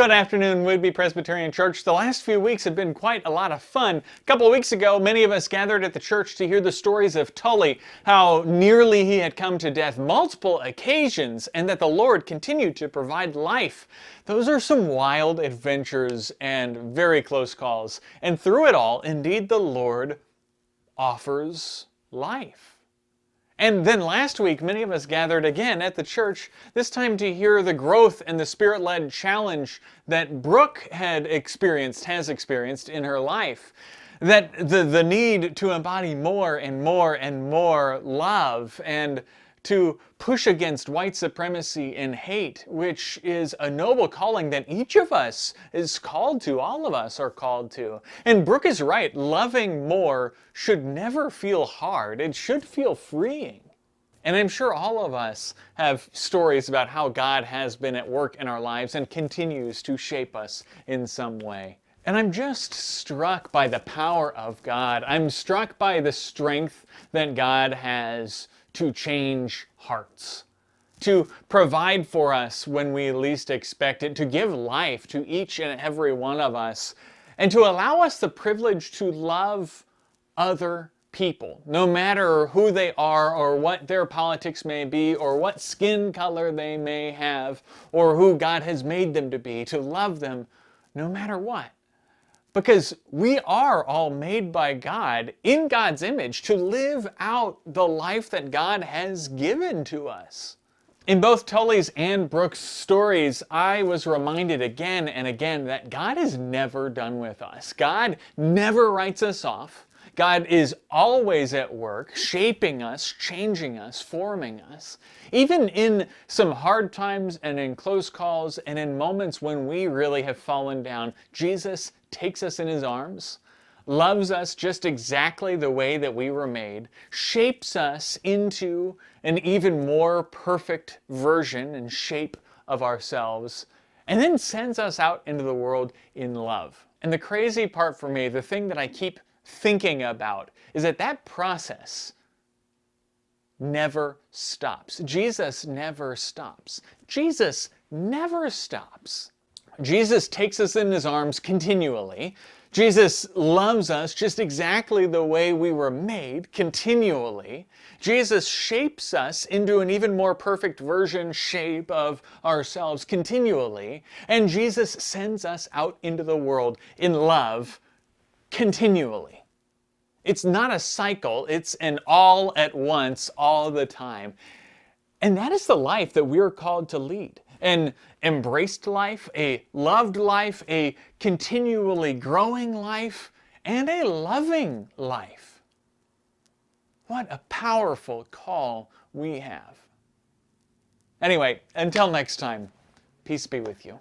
Good afternoon, Whidbey Presbyterian Church. The last few weeks have been quite a lot of fun. A couple of weeks ago, many of us gathered at the church to hear the stories of Tully, how nearly he had come to death multiple occasions, and that the Lord continued to provide life. Those are some wild adventures and very close calls. And through it all, indeed, the Lord offers life. And then last week, many of us gathered again at the church, this time to hear the growth and the Spirit-led challenge that Brooke has experienced in her life. That the need to embody more and more and more love and to push against white supremacy and hate, which is a noble calling that each of us is called to, all of us are called to. And Brooke is right, loving more should never feel hard, it should feel freeing. And I'm sure all of us have stories about how God has been at work in our lives and continues to shape us in some way. And I'm just struck by the power of God. I'm struck by the strength that God has to change hearts, to provide for us when we least expect it, to give life to each and every one of us, and to allow us the privilege to love other people, no matter who they are or what their politics may be or what skin color they may have or who God has made them to be, to love them no matter what. Because we are all made by God in God's image to live out the life that God has given to us. In both Tully's and Brooke's stories, I was reminded again and again that God is never done with us. God never writes us off. God is always at work, shaping us, changing us, forming us. Even in some hard times and in close calls and in moments when we really have fallen down, Jesus takes us in his arms, loves us just exactly the way that we were made, shapes us into an even more perfect version and shape of ourselves, and then sends us out into the world in love. And the crazy part for me, the thing that I keep thinking about, is that process never stops. Jesus never stops. Jesus never stops. Jesus takes us in his arms continually. Jesus loves us just exactly the way we were made continually. Jesus shapes us into an even more perfect shape of ourselves continually. And Jesus sends us out into the world in love continually. It's not a cycle, it's an all at once, all the time. And that is the life that we're called to lead. An embraced life, a loved life, a continually growing life, and a loving life. What a powerful call we have. Anyway, until next time, peace be with you.